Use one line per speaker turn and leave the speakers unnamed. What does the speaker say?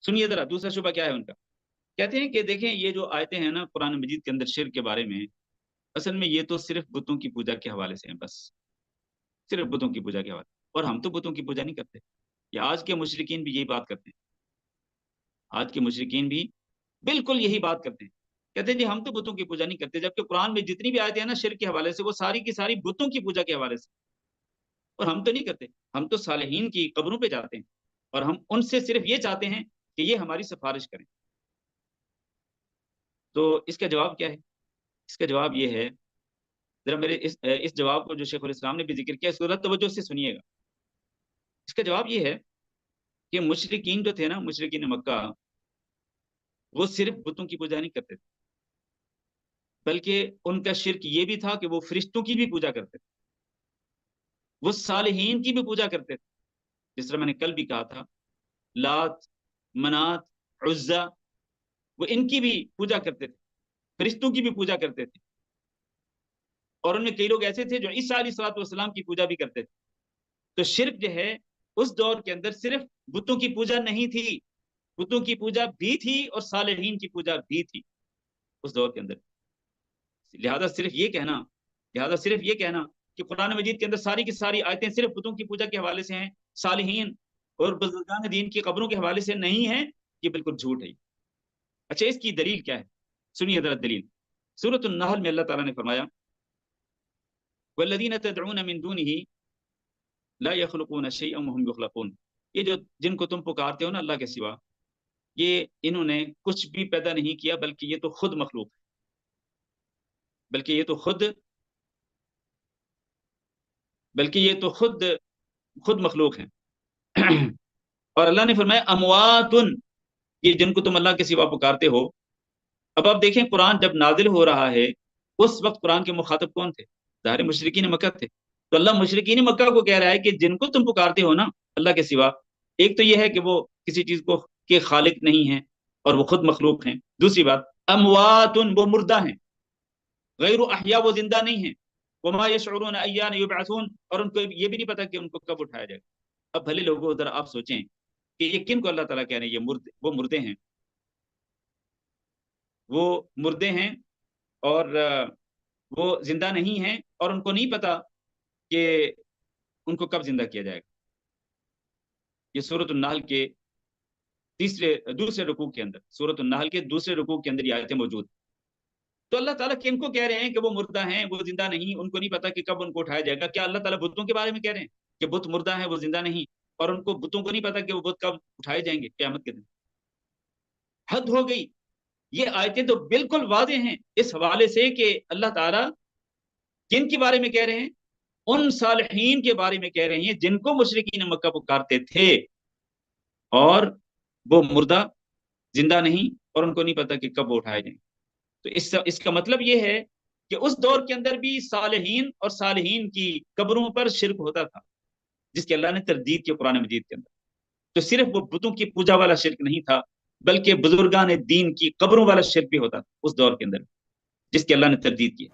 سنیے ذرا دوسرا شبہ کیا ہے ان کا. کہتے ہیں کہ دیکھیں یہ جو آیتیں ہیں نا قرآن مجید کے اندر شرک کے بارے میں، اصل میں یہ تو صرف بتوں کی پوجا کے حوالے سے ہیں، بس صرف بتوں کی پوجا کے حوالے. اور ہم تو بتوں کی پوجا نہیں کرتے. یہ آج کے مشرکین بھی یہی بات کرتے ہیں. آج کے مشرکین بھی بالکل یہی بات کرتے ہیں. کہتے ہیں جی ہم تو بتوں کی پوجا نہیں کرتے، جبکہ قرآن میں جتنی بھی آیتیں ہیں نا شرک کے حوالے سے، وہ ساری کی ساری بتوں کی پوجا کے حوالے سے. اور ہم تو نہیں کرتے. ہم تو صالحین کی قبروں پہ جاتے ہیں اور ہم ان سے صرف یہ چاہتے ہیں کہ یہ ہماری سفارش کریں. تو اس کا جواب کیا ہے؟ اس کا جواب یہ ہے، ذرا میرے اس جواب کو جو شیخ الاسلام نے بھی ذکر کیا اس کو ذرا توجہ سے سنیے گا. اس کا جواب یہ ہے کہ مشرکین جو تھے نا، مشرکین مکہ، وہ صرف بتوں کی پوجا نہیں کرتے تھے، بلکہ ان کا شرک یہ بھی تھا کہ وہ فرشتوں کی بھی پوجا کرتے تھے، وہ صالحین کی بھی پوجا کرتے تھے. جس طرح میں نے کل بھی کہا تھا، لات، منات، عزا، وہ ان کی بھی پوجا کرتے تھے، فرشتوں کی بھی پوجا کرتے تھے. اور ان میں کئی لوگ ایسے تھے جو عیسیٰ علیہ الصلوۃ والسلام کی پوجا بھی کرتے تھے. تو شرک جو ہے اس دور کے اندر صرف بتوں کی پوجا نہیں تھی، بتوں کی پوجا بھی تھی اور صالحین کی پوجا بھی تھی اس دور کے اندر. لہذا صرف یہ کہنا کہ قرآن مجید کے اندر ساری کی ساری آیتیں صرف بتوں کی پوجا کے حوالے سے ہیں، صالحین اور بزرگان دین کی قبروں کے حوالے سے نہیں ہیں، یہ بالکل جھوٹ ہے. اچھا اس کی دلیل کیا ہے؟ سنیے ذرا دلیل. سورۃ النحل میں اللہ تعالیٰ نے فرمایا والذین تدعون من دونه لا يخلقون شيئا وهم يخلقون. یہ جن کو تم پکارتے ہو نا اللہ کے سوا، یہ انہوں نے کچھ بھی پیدا نہیں کیا، بلکہ یہ تو خود مخلوق ہے، بلکہ یہ تو خود مخلوق ہیں. اور اللہ نے فرمایا امواتن، یہ جن کو تم اللہ کے سوا پکارتے ہو. اب آپ دیکھیں قرآن جب نازل ہو رہا ہے اس وقت قرآن کے مخاطب کون تھے؟ ظاہر مشرکین مکہ تھے. تو اللہ مشرکین مکہ کو کہہ رہا ہے کہ جن کو تم پکارتے ہو نا اللہ کے سوا، ایک تو یہ ہے کہ وہ کسی چیز کو کے خالق نہیں ہیں اور وہ خود مخلوق ہیں. دوسری بات امواتن، وہ مردہ ہیں، غیر احیاء، وہ زندہ نہیں ہیں. وما یشعرون ایان یبعثون، اور ان کو یہ بھی نہیں پتا کہ ان کو کب اٹھایا جائے گا. اب بھلے لوگوں ذرا آپ سوچیں کہ یہ کن کو اللہ تعالیٰ کہہ رہے ہیں وہ مردے ہیں، وہ مردے ہیں اور وہ زندہ نہیں ہیں، اور ان کو نہیں پتا کہ ان کو کب زندہ کیا جائے گا. یہ سورۃ النحل کے دوسرے رکوع کے اندر، سورۃ النحل کے دوسرے رکوع کے اندر یہ آیتیں موجود. تو اللہ تعالیٰ کن کو کہہ رہے ہیں کہ وہ مردہ ہیں، وہ زندہ نہیں، ان کو نہیں پتا کہ کب ان کو اٹھایا جائے گا؟ کیا اللہ تعالیٰ بتوں کے بارے میں کہہ رہے ہیں کہ بت مردہ ہیں، وہ زندہ نہیں، اور ان کو بتوں کو نہیں پتا کہ وہ بت کب اٹھائے جائیں گے قیامت کے دن؟ حد ہو گئی. یہ آیتیں تو بالکل واضح ہیں اس حوالے سے کہ اللہ تعالیٰ کن کے بارے میں کہہ رہے ہیں؟ ان صالحین کے بارے میں کہہ رہے ہیں جن کو مشرکین مکہ پکارتے تھے، اور وہ مردہ، زندہ نہیں، اور ان کو نہیں پتا کہ کب وہ اٹھائے جائیں. تو اس کا مطلب یہ ہے کہ اس دور کے اندر بھی صالحین اور صالحین کی قبروں پر شرک ہوتا تھا، جس کی اللہ نے تردید کی قرآن مجید کے اندر. تو صرف وہ بتوں کی پوجا والا شرک نہیں تھا، بلکہ بزرگان دین کی قبروں والا شرک بھی ہوتا تھا اس دور کے اندر، جس کی اللہ نے تردید کی.